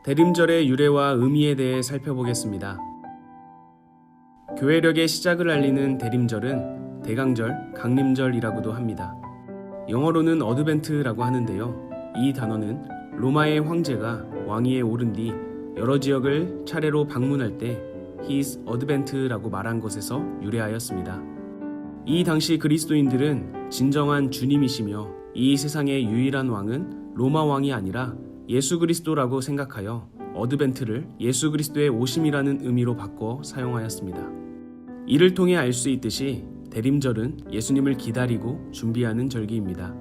대림절의 유래와 의미에 대해 살펴보겠습니다. 교회력의 시작을 알리는 대림절은 대강절, 강림절이라고도 합니다. 영어로는 어드벤트라고 하는데요. 이 단어는 로마의 황제가 왕위에 오른 뒤 여러 지역을 차례로 방문할 때 His Advent라고 말한 것에서 유래하였습니다. 이 당시 그리스도인들은 진정한 주님이시며 이 세상의 유일한 왕은 로마 왕이 아니라 예수 그리스도라고 생각하여 어드벤트를 예수 그리스도의 오심이라는 의미로 바꿔 사용하였습니다. 이를 통해 알 수 있듯이 대림절은 예수님을 기다리고 준비하는 절기입니다.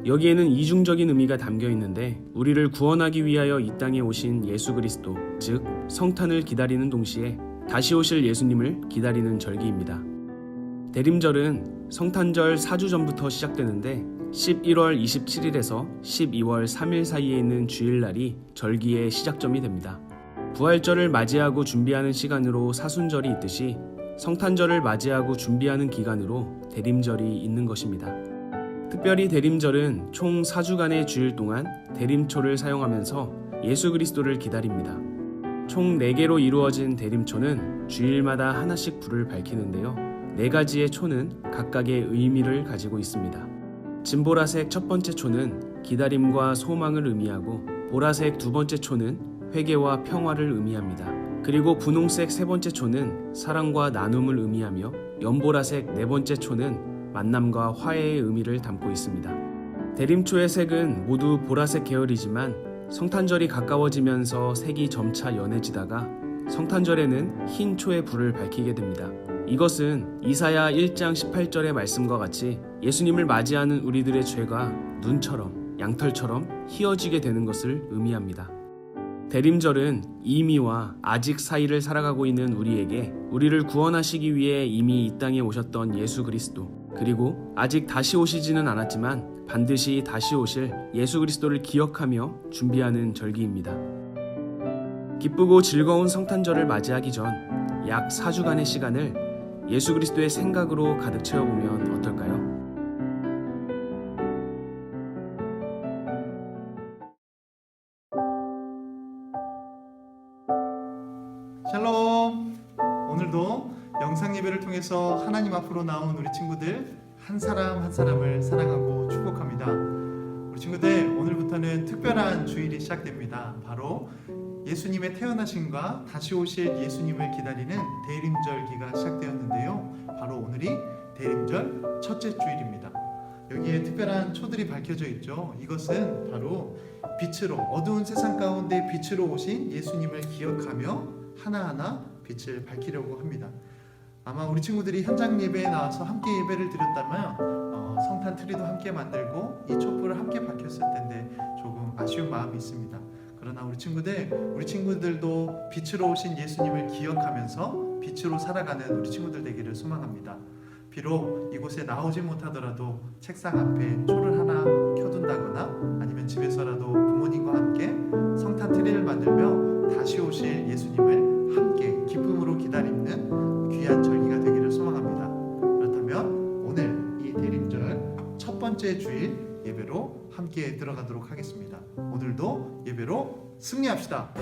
여기에는 이중적인 의미가 담겨 있는데 우리를 구원하기 위하여 이 땅에 오신 예수 그리스도, 즉 성탄을 기다리는 동시에 다시 오실 예수님을 기다리는 절기입니다. 대림절은 성탄절 4주 전부터 시작되는데 11월 27일에서 12월 3일 사이에 있는 주일날이 절기의 시작점이 됩니다. 부활절을 맞이하고 준비하는 시간으로 사순절이 있듯이 성탄절을 맞이하고 준비하는 기간으로 대림절이 있는 것입니다. 특별히 대림절은 총 4주간의 주일 동안 대림초를 사용하면서 예수 그리스도를 기다립니다. 총 4개로 이루어진 대림초는 주일마다 하나씩 불을 밝히는데요. 4가지의 초는 각각의 의미를 가지고 있습니다. 진보라색 첫 번째 초는 기다림과 소망을 의미하고 보라색 두 번째 초는 회개와 평화를 의미합니다. 그리고 분홍색 세 번째 초는 사랑과 나눔을 의미하며 연보라색 네 번째 초는 만남과 화해의 의미를 담고 있습니다. 대림초의 색은 모두 보라색 계열이지만 성탄절이 가까워지면서 색이 점차 연해지다가 성탄절에는 흰 초의 불을 밝히게 됩니다. 이것은 이사야 1장 18절의 말씀과 같이 예수님을 맞이하는 우리들의 죄가 눈처럼 양털처럼 희어지게 되는 것을 의미합니다. 대림절은 이미와 아직 사이를 살아가고 있는 우리에게 우리를 구원하시기 위해 이미 이 땅에 오셨던 예수 그리스도, 그리고 아직 다시 오시지는 않았지만 반드시 다시 오실 예수 그리스도를 기억하며 준비하는 절기입니다. 기쁘고 즐거운 성탄절을 맞이하기 전 약 4주간의 시간을 예수 그리스도의 생각으로 가득 채워보면 어떨까요? 샬롬! 오늘도 영상 예배를 통해서 하나님 앞으로 나온 우리 친구들 한 사람 한 사람을 사랑하고 축복합니다. 우리 친구들, 오늘부터는 특별한 주일이 시작됩니다. 바로 예수님의 태어나심과 다시 오실 예수님을 기다리는 대림절기가 시작되었는데요. 바로 오늘이 대림절 첫째 주일입니다. 여기에 특별한 초들이 밝혀져 있죠. 이것은 바로 빛으로, 어두운 세상 가운데 빛으로 오신 예수님을 기억하며 하나하나 빛을 밝히려고 합니다. 아마 우리 친구들이 현장 예배에 나와서 함께 예배를 드렸다면 성탄 트리도 함께 만들고 이 촛불을 함께 밝혔을 텐데 조금 아쉬운 마음이 있습니다. 그러나 우리 친구들도 빛으로 오신 예수님을 기억하면서 빛으로 살아가는 우리 친구들 되기를 소망합니다. 비록 이곳에 나오지 못하더라도 책상 앞에 초를 하나 켜둔다거나 아니면 집에서라도 부모님과 함께 성탄 트리를 만들며 다시 오실 예수님을 함께 기쁨으로 기다리는 귀한 절기가 되기를 소망합니다. 그렇다면 오늘 이 대림절 첫 번째 주일 예배로 함께 들어가도록 하겠습니다. 오늘도 예배로 승리합시다.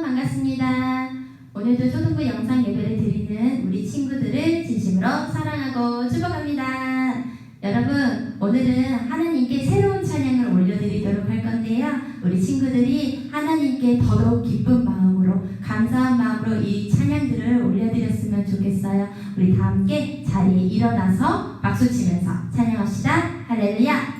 반갑습니다. 오늘도 초등부 영상 예배를 드리는 우리 친구들을 진심으로 사랑하고 축복합니다. 여러분, 오늘은 하나님께 새로운 찬양을 올려드리도록 할 건데요. 우리 친구들이 하나님께 더더욱 기쁜 마음으로, 감사한 마음으로 이 찬양들을 올려드렸으면 좋겠어요. 우리 다 함께 자리에 일어나서 박수치면서 찬양합시다. 할렐루야.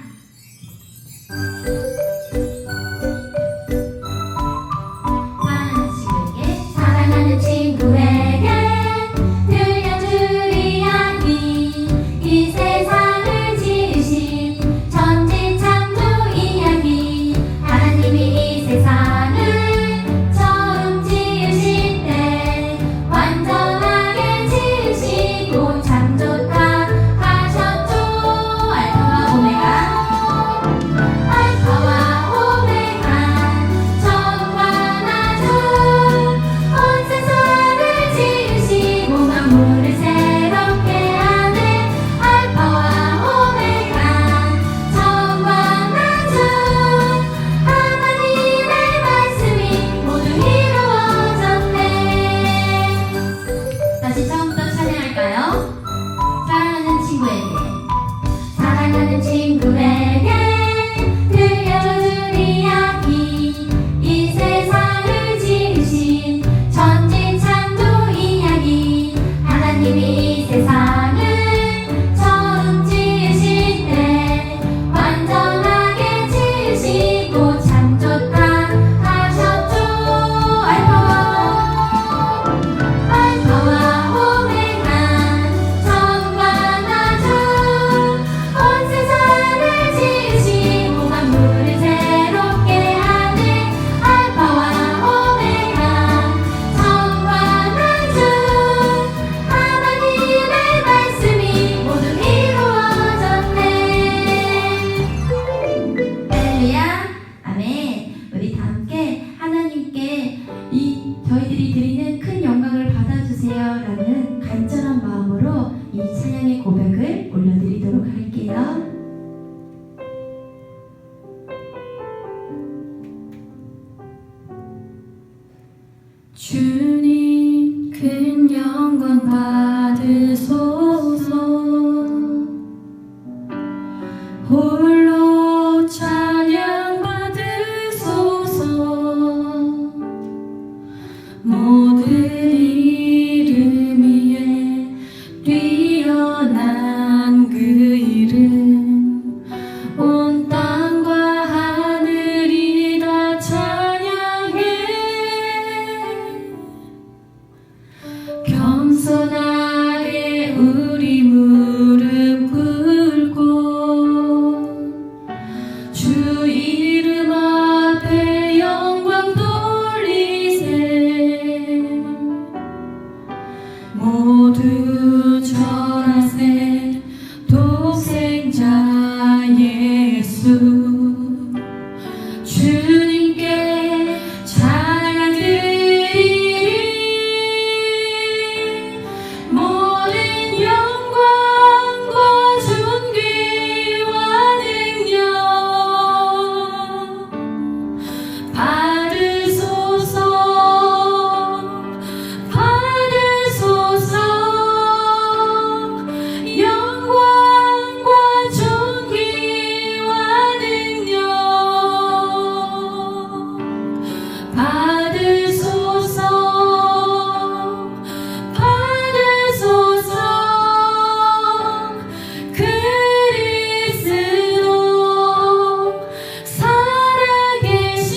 주님 큰 영광 받으소서. 홀로 찬양 받으소서. 모든 이름 위에 뛰어난 그 이름, 온 땅과 하늘이 다 찬양해. 겸손하게 우리 무릎 꿇고 주 이름 앞에 영광 돌리세. 모두 절하세. 독생자 예수 주님께 찬양 드리리. 모든 영광과 존귀와 능력 받으소서. 받으소서. 영광과 존귀와 능력 받으소서. 받으소서. 그리스도 살아계신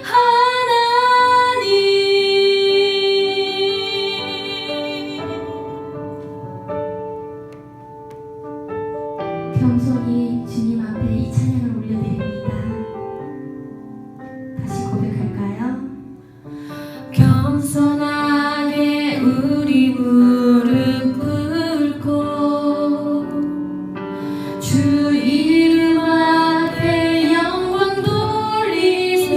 하나님. 겸손히 주님 앞에 이 찬양을 올려드립니다. 다시 고백할까요? 겸손하게 우리 무릎 꿇고 주 이름 앞에 영광 돌리세.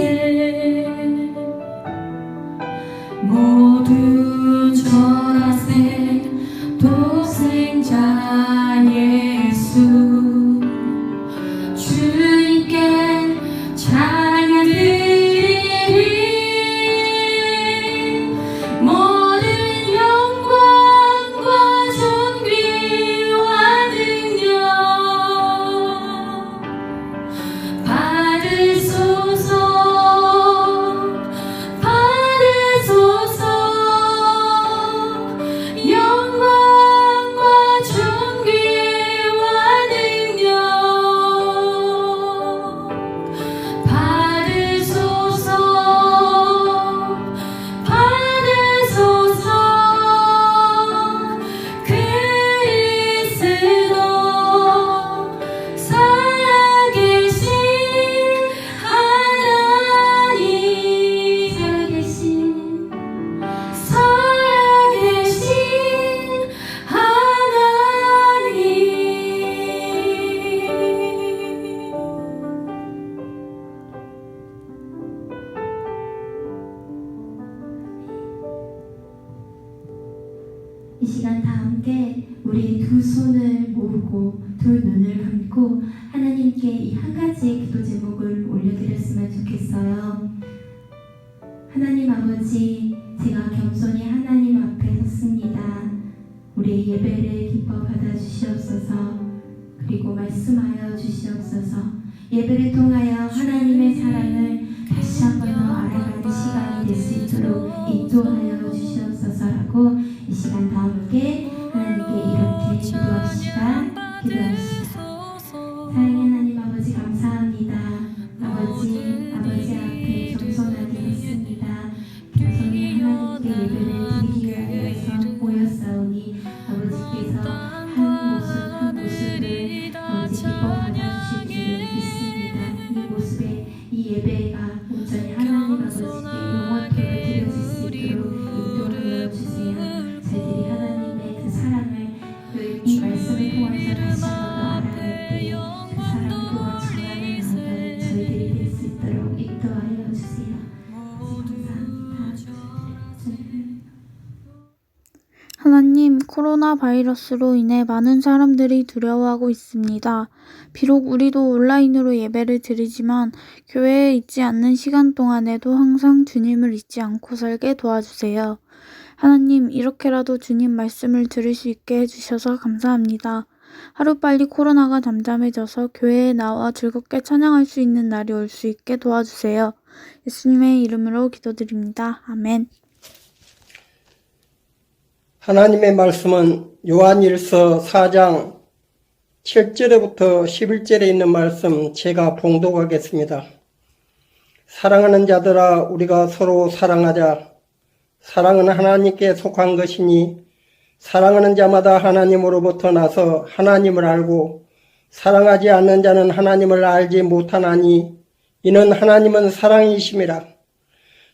모두 절하세. 독생자 예수 주님께 찬양 드리리. 모든 영광과 존귀와 능력 받으소서. 받으소서. 영광과 존귀와 능력 받으소서. 받으소서. 그리스도 살아계신 하나님. 살아계신 하나님. 이 시간 다 함께 우리 두 손을 모으고 두 눈을 감고 하나님께 이 한 가지 기도 제목을 올려드렸으면 좋겠어요. 하나님 아버지, 제가 겸손히 하나님 앞에 섰습니다. 우리의 예배를 기뻐 받아주시옵소서. 그리고 말씀하여 주시옵소서. 예배를 통하여 하나님의 사랑을 다시 한번 더 알아가는 시간이 될 수 있도록 인도하여 주시옵소서라고 이 시간 다 함께 하나님께 이렇게 기도합시다. 사랑의 하나님 아버지, 감사합니다. 아버지 앞에 겸손하게 섰습니다. 겸손히 하나님께 예배를 드리기 위해서 모였사오니 아버지께서 한 모습 한 모습을 아버지 기뻐 받아주실 줄을 믿습니다. 이 모습에 이 예배가 온전히 하나님 아버지께 영원토록 드려질 수 있도록 인도하여 주세요. 저희들이 하나님의 코로나 바이러스로 인해 많은 사람들이 두려워하고 있습니다. 비록 우리도 온라인으로 예배를 드리지만 교회에 있지 않는 시간 동안에도 항상 주님을 잊지 않고 살게 도와주세요. 하나님, 이렇게라도 주님 말씀을 들을 수 있게 해주셔서 감사합니다. 하루빨리 코로나가 잠잠해져서 교회에 나와 즐겁게 찬양할 수 있는 날이 올 수 있게 도와주세요. 예수님의 이름으로 기도드립니다. 아멘. 하나님의 말씀은 요한일서 4장 7절부터 11절에 있는 말씀 제가 봉독하겠습니다. 사랑하는 자들아, 우리가 서로 사랑하자. 사랑은 하나님께 속한 것이니 사랑하는 자마다 하나님으로부터 나서 하나님을 알고 사랑하지 않는 자는 하나님을 알지 못하나니 이는 하나님은 사랑이심이라.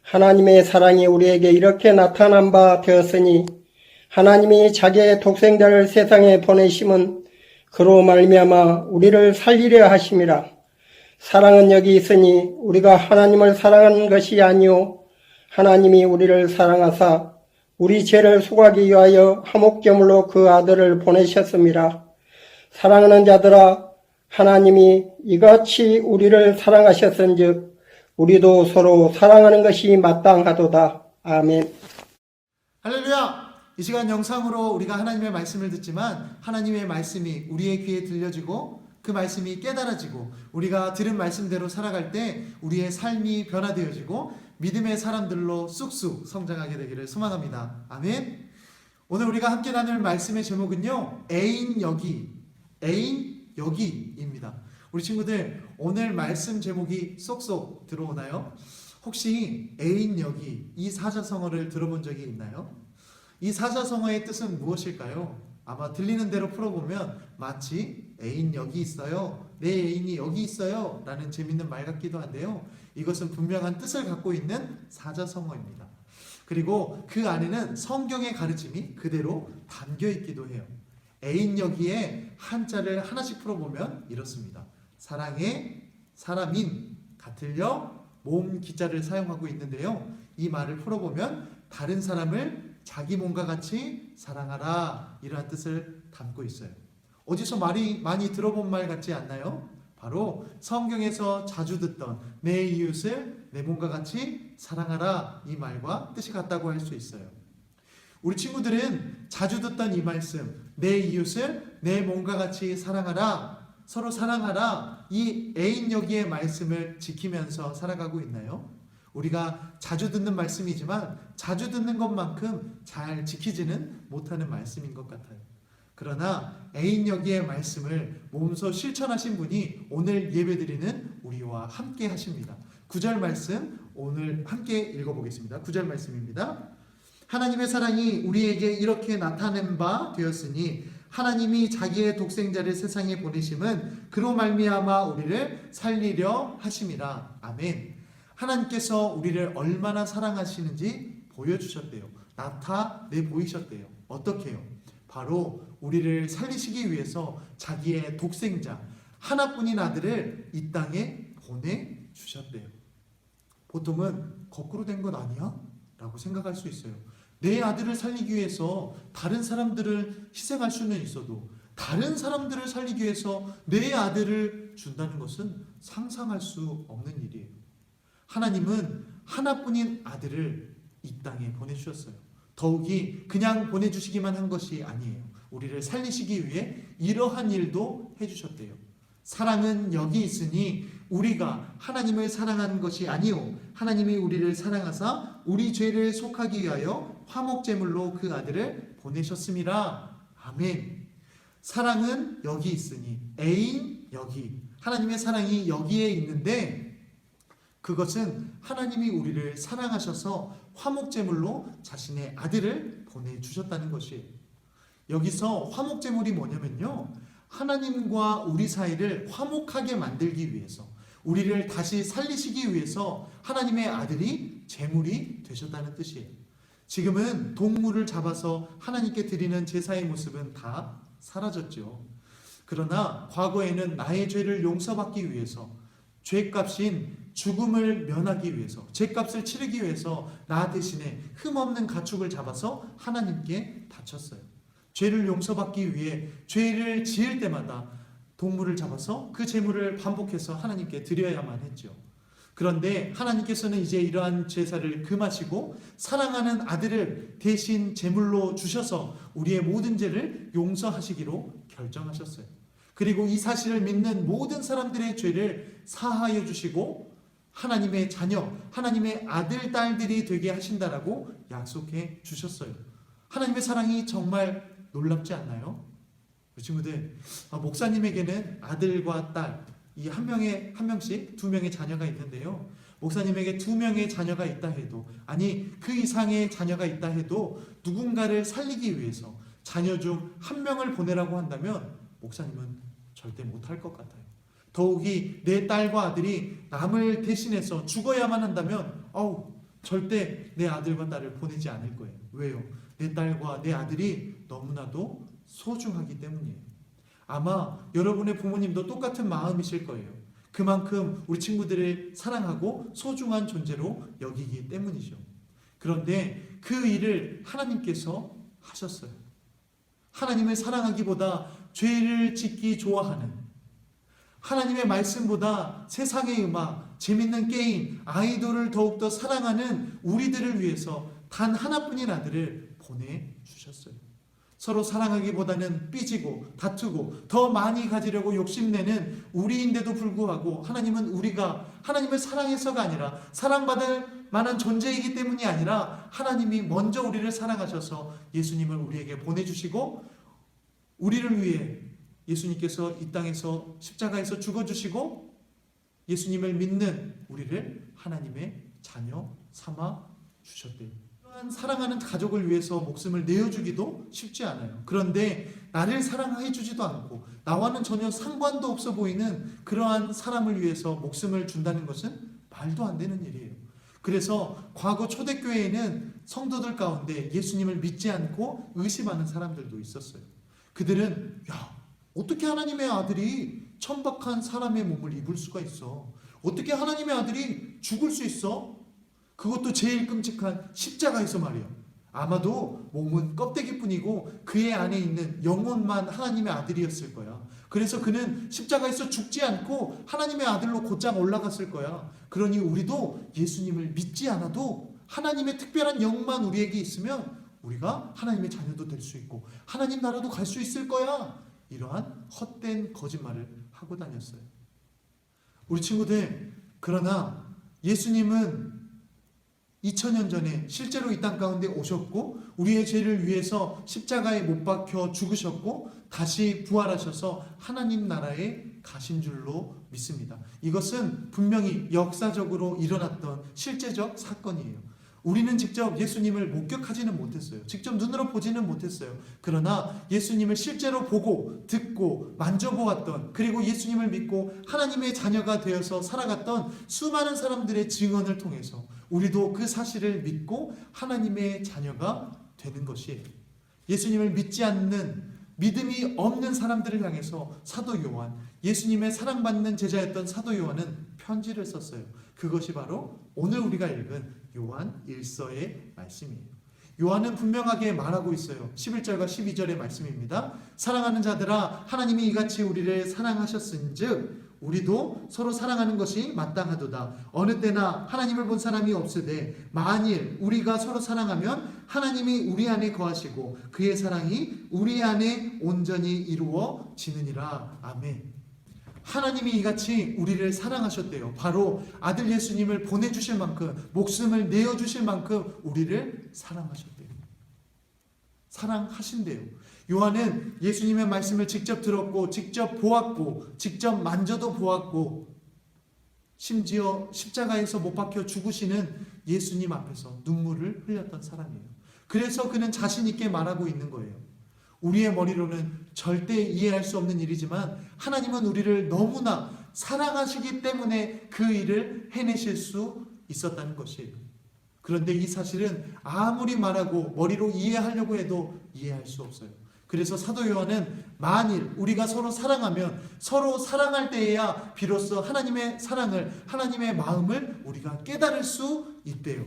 하나님의 사랑이 우리에게 이렇게 나타난 바 되었으니 하나님이 자기의 독생자를 세상에 보내심은 그로 말미암아 우리를 살리려 하심이라. 사랑은 여기 있으니 우리가 하나님을 사랑한 것이 아니요 하나님이 우리를 사랑하사 우리 죄를 속하기 위하여 화목제물로 그 아들을 보내셨습니다. 사랑하는 자들아, 하나님이 이같이 우리를 사랑하셨은즉 우리도 서로 사랑하는 것이 마땅하도다. 아멘. 할렐루야! 이 시간 영상으로 우리가 하나님의 말씀을 듣지만 하나님의 말씀이 우리의 귀에 들려지고 그 말씀이 깨달아지고 우리가 들은 말씀대로 살아갈 때 우리의 삶이 변화되어지고 믿음의 사람들로 쑥쑥 성장하게 되기를 소망합니다. 아멘. 오늘 우리가 함께 나눌 말씀의 제목은요, 애인 여기입니다. 우리 친구들, 오늘 말씀 제목이 쏙쏙 들어오나요? 혹시 애인 여기 이 사자성어를 들어본 적이 있나요? 이 사자성어의 뜻은 무엇일까요? 아마 들리는 대로 풀어보면 마치 애인 여기 있어요, 내 애인이 여기 있어요 라는 재밌는 말 같기도 한데요, 이것은 분명한 뜻을 갖고 있는 사자성어입니다. 그리고 그 안에는 성경의 가르침이 그대로 담겨 있기도 해요. 애인 여기에 한자를 하나씩 풀어보면 이렇습니다. 사랑의 사람인 같을려 몸 기자를 사용하고 있는데요, 이 말을 풀어보면 다른 사람을 자기 몸과 같이 사랑하라, 이러한 뜻을 담고 있어요. 어디서 많이 들어본 말 같지 않나요? 바로 성경에서 자주 듣던 내 이웃을 내 몸과 같이 사랑하라, 이 말과 뜻이 같다고 할 수 있어요. 우리 친구들은 자주 듣던 이 말씀, 내 이웃을 내 몸과 같이 사랑하라, 서로 사랑하라, 이 애인 여기의 말씀을 지키면서 살아가고 있나요? 우리가 자주 듣는 말씀이지만 자주 듣는 것만큼 잘 지키지는 못하는 말씀인 것 같아요. 그러나 애인 여기의 말씀을 몸소 실천하신 분이 오늘 예배드리는 우리와 함께 하십니다. 9절 말씀 오늘 함께 읽어보겠습니다. 9절 말씀입니다. 하나님의 사랑이 우리에게 이렇게 나타낸 바 되었으니 하나님이 자기의 독생자를 세상에 보내심은 그로 말미암아 우리를 살리려 하심이라. 아멘. 하나님께서 우리를 얼마나 사랑하시는지 보여주셨대요. 나타내 보이셨대요. 어떻게요? 바로 우리를 살리시기 위해서 자기의 독생자 하나뿐인 아들을 이 땅에 보내주셨대요. 보통은 거꾸로 된 것 아니야? 라고 생각할 수 있어요. 내 아들을 살리기 위해서 다른 사람들을 희생할 수는 있어도 다른 사람들을 살리기 위해서 내 아들을 준다는 것은 상상할 수 없는 일이에요. 하나님은 하나뿐인 아들을 이 땅에 보내주셨어요. 더욱이 그냥 보내주시기만 한 것이 아니에요. 우리를 살리시기 위해 이러한 일도 해주셨대요. 사랑은 여기 있으니 우리가 하나님을 사랑하는 것이 아니요 하나님이 우리를 사랑하사 우리 죄를 속하기 위하여 화목제물로 그 아들을 보내셨음이라. 아멘. 사랑은 여기 있으니 애인 여기, 하나님의 사랑이 여기에 있는데 그것은 하나님이 우리를 사랑하셔서 화목제물로 자신의 아들을 보내주셨다는 것이에요. 여기서 화목제물이 뭐냐면요, 하나님과 우리 사이를 화목하게 만들기 위해서, 우리를 다시 살리시기 위해서 하나님의 아들이 제물이 되셨다는 뜻이에요. 지금은 동물을 잡아서 하나님께 드리는 제사의 모습은 다 사라졌죠. 그러나 과거에는 나의 죄를 용서받기 위해서, 죄값인 죽음을 면하기 위해서, 죄값을 치르기 위해서 나 대신에 흠없는 가축을 잡아서 하나님께 바쳤어요. 죄를 용서받기 위해 죄를 지을 때마다 동물을 잡아서 그 제물을 반복해서 하나님께 드려야만 했죠. 그런데 하나님께서는 이제 이러한 제사를 금하시고 사랑하는 아들을 대신 제물로 주셔서 우리의 모든 죄를 용서하시기로 결정하셨어요. 그리고 이 사실을 믿는 모든 사람들의 죄를 사하여 주시고 하나님의 자녀, 하나님의 아들, 딸들이 되게 하신다라고 약속해 주셨어요. 하나님의 사랑이 정말 놀랍지 않나요? 우리 친구들, 목사님에게는 아들과 딸, 이 한 명씩 2명의 자녀가 있는데요. 목사님에게 2명의 자녀가 있다 해도, 아니 그 이상의 자녀가 있다 해도 누군가를 살리기 위해서 자녀 중 1명을 보내라고 한다면 목사님은 절대 못할 것 같아요. 더욱이 내 딸과 아들이 남을 대신해서 죽어야만 한다면 절대 내 아들과 딸을 보내지 않을 거예요. 왜요? 내 딸과 내 아들이 너무나도 소중하기 때문이에요. 아마 여러분의 부모님도 똑같은 마음이실 거예요. 그만큼 우리 친구들을 사랑하고 소중한 존재로 여기기 때문이죠. 그런데 그 일을 하나님께서 하셨어요. 하나님을 사랑하기보다 죄를 짓기 좋아하는, 하나님의 말씀보다 세상의 음악, 재밌는 게임, 아이돌을 더욱더 사랑하는 우리들을 위해서 단 하나뿐인 아들을 보내주셨어요. 서로 사랑하기보다는 삐지고 다투고 더 많이 가지려고 욕심내는 우리인데도 불구하고 하나님은 우리가 하나님을 사랑해서가 아니라 사랑받을 만한 존재이기 때문이 아니라 하나님이 먼저 우리를 사랑하셔서 예수님을 우리에게 보내주시고 우리를 위해 예수님께서 이 땅에서 십자가에서 죽어주시고 예수님을 믿는 우리를 하나님의 자녀 삼아 주셨대요. 사랑하는 가족을 위해서 목숨을 내어주기도 쉽지 않아요. 그런데 나를 사랑해주지도 않고 나와는 전혀 상관도 없어 보이는 그러한 사람을 위해서 목숨을 준다는 것은 말도 안 되는 일이에요. 그래서 과거 초대교회에는 성도들 가운데 예수님을 믿지 않고 의심하는 사람들도 있었어요. 그들은 어떻게 하나님의 아들이 천박한 사람의 몸을 입을 수가 있어? 어떻게 하나님의 아들이 죽을 수 있어? 그것도 제일 끔찍한 십자가에서 말이야. 아마도 몸은 껍데기뿐이고 그의 안에 있는 영혼만 하나님의 아들이었을 거야. 그래서 그는 십자가에서 죽지 않고 하나님의 아들로 곧장 올라갔을 거야. 그러니 우리도 예수님을 믿지 않아도 하나님의 특별한 영만 우리에게 있으면 우리가 하나님의 자녀도 될 수 있고 하나님 나라도 갈 수 있을 거야. 이러한 헛된 거짓말을 하고 다녔어요. 우리 친구들, 그러나 예수님은 2000년 전에 실제로 이 땅 가운데 오셨고 우리의 죄를 위해서 십자가에 못 박혀 죽으셨고 다시 부활하셔서 하나님 나라에 가신 줄로 믿습니다. 이것은 분명히 역사적으로 일어났던 실제적 사건이에요. 우리는 직접 예수님을 목격하지는 못했어요. 직접 눈으로 보지는 못했어요. 그러나 예수님을 실제로 보고 듣고 만져보았던, 그리고 예수님을 믿고 하나님의 자녀가 되어서 살아갔던 수많은 사람들의 증언을 통해서 우리도 그 사실을 믿고 하나님의 자녀가 되는 것이에요. 예수님을 믿지 않는, 믿음이 없는 사람들을 향해서 사도 요한, 예수님의 사랑받는 제자였던 사도 요한은 편지를 썼어요. 그것이 바로 오늘 우리가 읽은 요한 1서의 말씀이에요. 요한은 분명하게 말하고 있어요. 11절과 12절의 말씀입니다. 사랑하는 자들아, 하나님이 이같이 우리를 사랑하셨은즉 우리도 서로 사랑하는 것이 마땅하도다. 어느 때나 하나님을 본 사람이 없으되 만일 우리가 서로 사랑하면 하나님이 우리 안에 거하시고 그의 사랑이 우리 안에 온전히 이루어지느니라. 아멘. 하나님이 이같이 우리를 사랑하셨대요. 바로 아들 예수님을 보내주실 만큼, 목숨을 내어주실 만큼 우리를 사랑하셨대요. 사랑하신대요. 요한은 예수님의 말씀을 직접 들었고 직접 보았고 직접 만져도 보았고 심지어 십자가에서 못 박혀 죽으시는 예수님 앞에서 눈물을 흘렸던 사람이에요. 그래서 그는 자신 있게 말하고 있는 거예요. 우리의 머리로는 절대 이해할 수 없는 일이지만 하나님은 우리를 너무나 사랑하시기 때문에 그 일을 해내실 수 있었다는 것이에요. 그런데 이 사실은 아무리 말하고 머리로 이해하려고 해도 이해할 수 없어요. 그래서 사도 요한은 만일 우리가 서로 사랑하면 서로 사랑할 때에야 비로소 하나님의 사랑을, 하나님의 마음을 우리가 깨달을 수 있대요.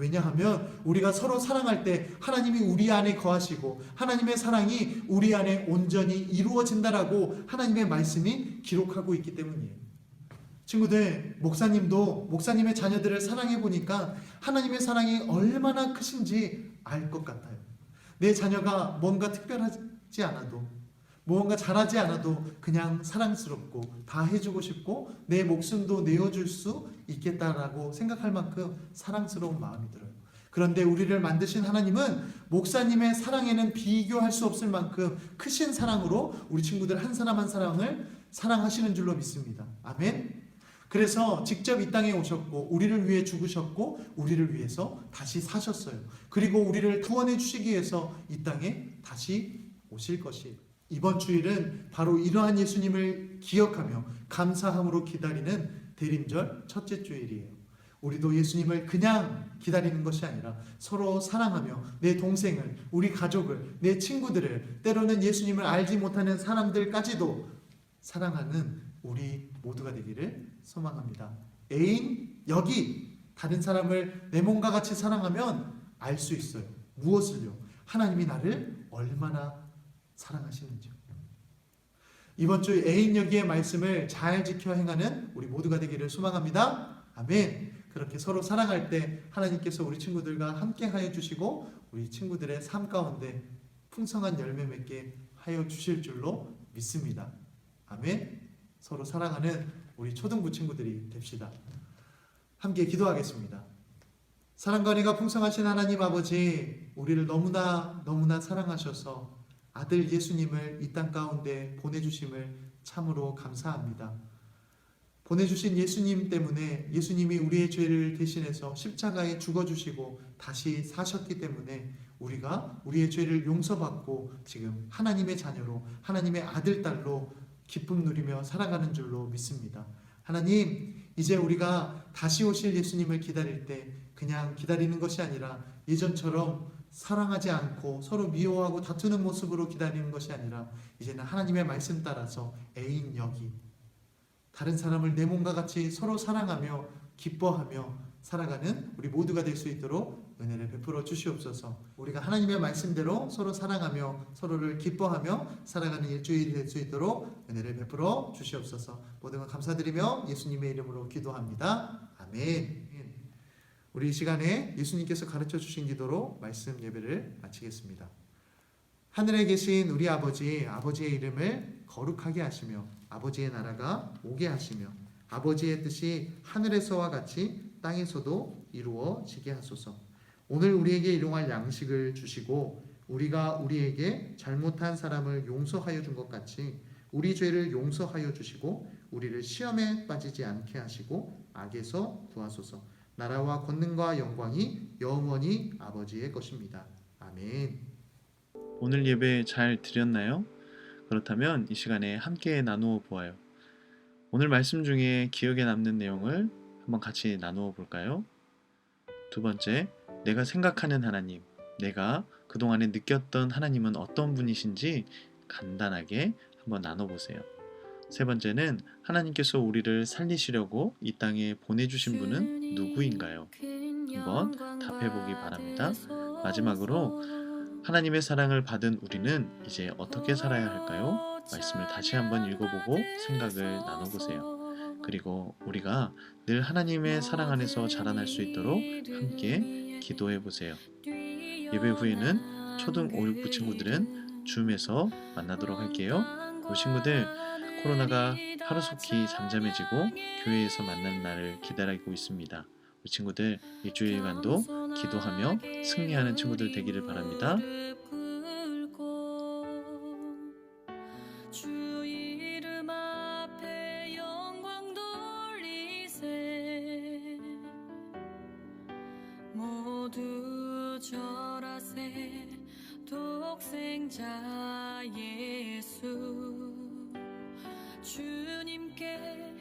왜냐하면 우리가 서로 사랑할 때 하나님이 우리 안에 거하시고 하나님의 사랑이 우리 안에 온전히 이루어진다라고 하나님의 말씀이 기록하고 있기 때문이에요. 친구들, 목사님도 목사님의 자녀들을 사랑해 보니까 하나님의 사랑이 얼마나 크신지 알 것 같아요. 내 자녀가 뭔가 특별하지 않아도, 무언가 잘하지 않아도 그냥 사랑스럽고 다 해주고 싶고 내 목숨도 내어줄 수 있겠다라고 생각할 만큼 사랑스러운 마음이 들어요. 그런데 우리를 만드신 하나님은 목사님의 사랑에는 비교할 수 없을 만큼 크신 사랑으로 우리 친구들 한 사람 한 사람을 사랑하시는 줄로 믿습니다. 아멘. 그래서 직접 이 땅에 오셨고 우리를 위해 죽으셨고 우리를 위해서 다시 사셨어요. 그리고 우리를 구원해 주시기 위해서 이 땅에 다시 오실 것이에요. 이번 주일은 바로 이러한 예수님을 기억하며 감사함으로 기다리는 대림절 첫째 주일이에요. 우리도 예수님을 그냥 기다리는 것이 아니라 서로 사랑하며 내 동생을, 우리 가족을, 내 친구들을, 때로는 예수님을 알지 못하는 사람들까지도 사랑하는 우리 모두가 되기를 소망합니다. 애인, 여기 다른 사람을 내 몸과 같이 사랑하면 알 수 있어요. 무엇을요? 하나님이 나를 얼마나 사랑하시는지요. 이번 주 애인 여기의 말씀을 잘 지켜 행하는 우리 모두가 되기를 소망합니다. 아멘. 그렇게 서로 사랑할 때 하나님께서 우리 친구들과 함께 하여 주시고 우리 친구들의 삶 가운데 풍성한 열매 맺게 하여 주실 줄로 믿습니다. 아멘. 서로 사랑하는 우리 초등부 친구들이 됩시다. 함께 기도하겠습니다. 사랑과 은혜가 풍성하신 하나님 아버지, 우리를 너무나 사랑하셔서 아들 예수님을 이 땅 가운데 보내주심을 참으로 감사합니다. 보내주신 예수님 때문에 예수님이 우리의 죄를 대신해서 십자가에 죽어주시고 다시 사셨기 때문에 우리가 우리의 죄를 용서받고 지금 하나님의 자녀로 하나님의 아들, 딸로 기쁨 누리며 살아가는 줄로 믿습니다. 하나님, 이제 우리가 다시 오실 예수님을 기다릴 때 그냥 기다리는 것이 아니라 예전처럼 사랑하지 않고 서로 미워하고 다투는 모습으로 기다리는 것이 아니라 이제는 하나님의 말씀 따라서 애인 여기 다른 사람을 내 몸과 같이 서로 사랑하며 기뻐하며 살아가는 우리 모두가 될 수 있도록 은혜를 베풀어 주시옵소서. 우리가 하나님의 말씀대로 서로 사랑하며 서로를 기뻐하며 살아가는 일주일이 될 수 있도록 은혜를 베풀어 주시옵소서. 모든 것 감사드리며 예수님의 이름으로 기도합니다. 아멘. 우리 이 시간에 예수님께서 가르쳐 주신 기도로 말씀 예배를 마치겠습니다. 하늘에 계신 우리 아버지, 아버지의 이름을 거룩하게 하시며 아버지의 나라가 오게 하시며 아버지의 뜻이 하늘에서와 같이 땅에서도 이루어지게 하소서. 오늘 우리에게 일용할 양식을 주시고 우리가 우리에게 잘못한 사람을 용서하여 준 것 같이 우리 죄를 용서하여 주시고 우리를 시험에 빠지지 않게 하시고 악에서 구하소서. 나라와 권능과 영광이 영원히 아버지의 것입니다. 아멘. 오늘 예배 잘 드렸나요? 그렇다면 이 시간에 함께 나누어 보아요. 오늘 말씀 중에 기억에 남는 내용을 한번 같이 나누어 볼까요? 두 번째, 내가 생각하는 하나님, 내가 그동안에 느꼈던 하나님은 어떤 분이신지 간단하게 한번 나눠보세요. 세 번째는 하나님께서 우리를 살리시려고 이 땅에 보내주신 분은 누구인가요? 한번 답해보기 바랍니다. 마지막으로 하나님의 사랑을 받은 우리는 이제 어떻게 살아야 할까요? 말씀을 다시 한번 읽어보고 생각을 나눠보세요. 그리고 우리가 늘 하나님의 사랑 안에서 자라날 수 있도록 함께 기도해보세요. 예배 후에는 초등 5, 6부 친구들은 줌에서 만나도록 할게요. 우리 친구들, 코로나가 하루속히 잠잠해지고 교회에서 만나는 날을 기다리고 있습니다. 우리 친구들 일주일간도 기도하며 승리하는 친구들 되기를 바랍니다. 주 이름 앞에 영광 돌리세. 모두 절하세. 독생자 예수 주님께